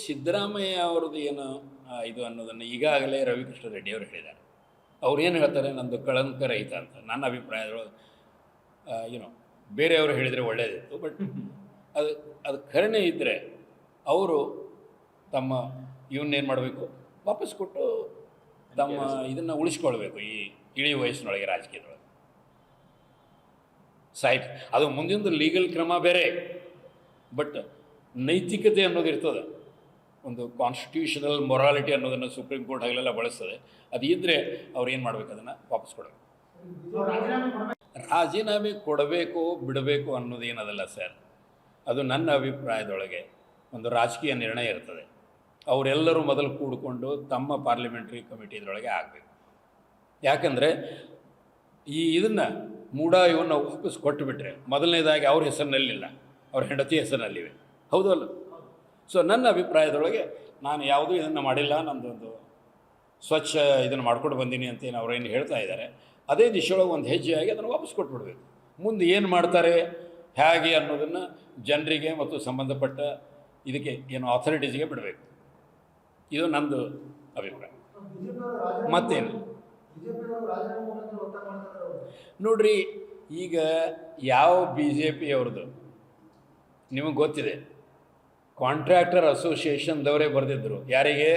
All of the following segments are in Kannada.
ಸಿದ್ದರಾಮಯ್ಯ ಅವ್ರದ್ದು ಏನು ಇದು ಅನ್ನೋದನ್ನು ಈಗಾಗಲೇ ರವಿಕೃಷ್ಣ ರೆಡ್ಡಿ ಅವರು ಹೇಳಿದ್ದಾರೆ. ಅವ್ರು ಏನು ಹೇಳ್ತಾರೆ, ನಂದು ಕಳಂಕ ರಹಿತ ಅಂತ. ನನ್ನ ಅಭಿಪ್ರಾಯದೊಳಗೆ ಬೇರೆಯವರು ಹೇಳಿದರೆ ಒಳ್ಳೆಯದಿತ್ತು. ಬಟ್ ಅದು ಕರುಣೆ ಇದ್ದರೆ ಅವರು ತಮ್ಮ ಇವನ್ನೇನು ಮಾಡಬೇಕು, ವಾಪಸ್ ಕೊಟ್ಟು ತಮ್ಮ ಇದನ್ನು ಉಳಿಸ್ಕೊಳ್ಬೇಕು. ಈ ಇಳಿ ವಯಸ್ಸಿನೊಳಗೆ ರಾಜಕೀಯದೊಳಗೆ ಅದು ಮುಂದಿನ ಲೀಗಲ್ ಕ್ರಮ ಬೇರೆ, ಬಟ್ ನೈತಿಕತೆ ಅನ್ನೋದು ಇರ್ತದೆ. ಒಂದು ಕಾನ್ಸ್ಟಿಟ್ಯೂಷನಲ್ ಮೊರಾಲಿಟಿ ಅನ್ನೋದನ್ನು ಸುಪ್ರೀಂ ಕೋರ್ಟ್ ಆಗಲೆಲ್ಲ ಬಳಸ್ತದೆ. ಅದು ಇದ್ದರೆ ಅವ್ರು ಏನು ಮಾಡಬೇಕು, ಅದನ್ನು ವಾಪಸ್ ಕೊಡಬೇಕು. ರಾಜೀನಾಮೆ ಕೊಡಬೇಕು ಬಿಡಬೇಕು ಅನ್ನೋದೇನದಲ್ಲ ಸರ್. ಅದು ನನ್ನ ಅಭಿಪ್ರಾಯದೊಳಗೆ ಒಂದು ರಾಜಕೀಯ ನಿರ್ಣಯ ಇರ್ತದೆ. ಅವರೆಲ್ಲರೂ ಮೊದಲು ಕೂಡಿಕೊಂಡು ತಮ್ಮ ಪಾರ್ಲಿಮೆಂಟ್ರಿ ಕಮಿಟಿ ಇದರೊಳಗೆ ಆಗಬೇಕು. ಯಾಕಂದರೆ ಇದನ್ನು ಇವನ್ನ ವಾಪಸ್ ಕೊಟ್ಟುಬಿಟ್ರೆ, ಮೊದಲನೇದಾಗಿ ಅವ್ರ ಹೆಸರಿನಲ್ಲಿಲ್ಲ, ಅವ್ರ ಹೆಂಡತಿ ಹೆಸರಿನಲ್ಲಿವೆ. ಹೌದು ಅಲ್ಲ? ಸೊ ನನ್ನ ಅಭಿಪ್ರಾಯದೊಳಗೆ ನಾನು ಯಾವುದೂ ಇದನ್ನು ಮಾಡಿಲ್ಲ, ನಮ್ಮದೊಂದು ಸ್ವಚ್ಛ ಇದನ್ನು ಮಾಡ್ಕೊಂಡು ಬಂದೀನಿ ಅಂತೇನು ಅವ್ರೇನು ಹೇಳ್ತಾ ಇದ್ದಾರೆ, ಅದೇ ದಿಶೆಯೊಳಗೆ ಒಂದು ಹೆಜ್ಜೆಯಾಗಿ ಅದನ್ನು ವಾಪಸ್ ಕೊಟ್ಬಿಡ್ಬೇಕು. ಮುಂದೆ ಏನು ಮಾಡ್ತಾರೆ ಹೇಗೆ ಅನ್ನೋದನ್ನು ಜನರಿಗೆ ಮತ್ತು ಸಂಬಂಧಪಟ್ಟ ಇದಕ್ಕೆ ಏನು ಅಥಾರಿಟೀಸ್ಗೆ ಬಿಡಬೇಕು. ಇದು ನಂದು ಅಭಿಪ್ರಾಯ. ಮತ್ತೇನು ನೋಡ್ರಿ, ಈಗ ಯಾವ BJP ಅವ್ರದ್ದು ನಿಮಗೆ ಗೊತ್ತಿದೆ. ಕಾಂಟ್ರಾಕ್ಟರ್ ಅಸೋಸಿಯೇಷನ್ದವರೇ ಬರೆದಿದ್ದರು, ಯಾರಿಗೆ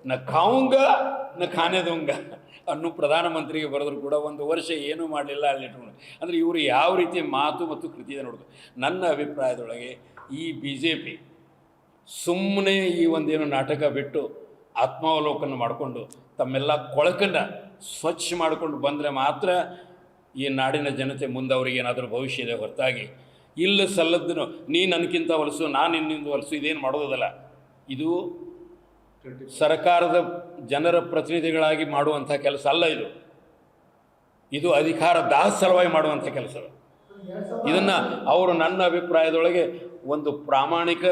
ನ ಖಾऊंಗ ನ ಖಾನೆ ದೂಂಗ ಅನ್ನೋ ಪ್ರಧಾನಮಂತ್ರಿಗೆ ಬರೆದ್ರು ಕೂಡ ಒಂದು ವರ್ಷ ಏನೂ ಮಾಡಲಿಲ್ಲ ಅಲ್ಲಿಟ್ಕೊಂಡು. ಅಂದರೆ ಇವರು ಯಾವ ರೀತಿ ಮಾತು ಮತ್ತು ಕೃತಿ ಇದೆ ನೋಡೋದು. ನನ್ನ ಅಭಿಪ್ರಾಯದೊಳಗೆ ಈ BJP ಸುಮ್ಮನೆ ಈ ಒಂದೇನು ನಾಟಕ ಬಿಟ್ಟು ಆತ್ಮಾವಲೋಕನ ಮಾಡಿಕೊಂಡು ತಮ್ಮೆಲ್ಲ ಕೊಳಕನ್ನು ಸ್ವಚ್ಛ ಮಾಡಿಕೊಂಡು ಬಂದರೆ ಮಾತ್ರ ಈ ನಾಡಿನ ಜನತೆ ಮುಂದೆ ಅವ್ರಿಗೆ ಏನಾದರೂ ಭವಿಷ್ಯ ಇದೆ. ಹೊರತಾಗಿ ಇಲ್ಲ ಸಲ್ಲದ್ದನ್ನು ನೀ ನನಗಿಂತ ಹೊಲಸು, ನಾನು ನಿನ್ನಿಂದ ಹೊಲಸು, ಇದೇನು ಮಾಡೋದಲ್ಲ. ಇದು ಸರ್ಕಾರದ ಜನರ ಪ್ರತಿನಿಧಿಗಳಾಗಿ ಮಾಡುವಂಥ ಕೆಲಸ ಅಲ್ಲ. ಇದು ಅಧಿಕಾರ ದಾಹ ಸಲುವಾಗಿ ಮಾಡುವಂಥ ಕೆಲಸ. ಇದನ್ನು ಅವರು ನನ್ನ ಅಭಿಪ್ರಾಯದೊಳಗೆ ಒಂದು ಪ್ರಾಮಾಣಿಕ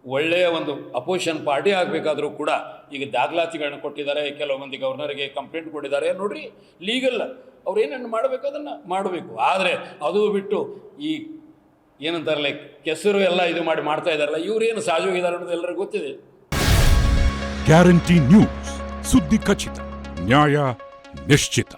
ಒಳ್ಳೆಯ ಒಂದು ಅಪೋಸಿಷನ್ ಪಾರ್ಟಿ ಆಗಬೇಕಾದರೂ ಕೂಡ ಈಗ ದಾಖಲಾತಿಗಳನ್ನ ಕೊಟ್ಟಿದ್ದಾರೆ. ಕೆಲವು ಮಂದಿ ಗವರ್ನರ್ಗೆ ಕಂಪ್ಲೇಂಟ್ ಕೊಟ್ಟಿದ್ದಾರೆ. ನೋಡ್ರಿ, ಲೀಗಲ್ ಅವ್ರು ಏನನ್ನು ಮಾಡಬೇಕು ಅದನ್ನು ಮಾಡಬೇಕು. ಆದರೆ ಅದು ಬಿಟ್ಟು ಈ ಏನಂತಾರಲ್ಲ ಕೆಸರು ಎಲ್ಲ ಇದು ಮಾಡ್ತಾ ಇದ್ದಾರಲ್ಲ, ಇವರೇನು ಸಾಜೋಗಿದ್ದಾರೆ ಅನ್ನೋದು ಎಲ್ಲರಿಗೂ ಗೊತ್ತಿದೆ. ಗ್ಯಾರಂಟಿ ನ್ಯೂಸ್, ಸುದ್ದಿ ಖಚಿತ, ನ್ಯಾಯ ನಿಶ್ಚಿತ.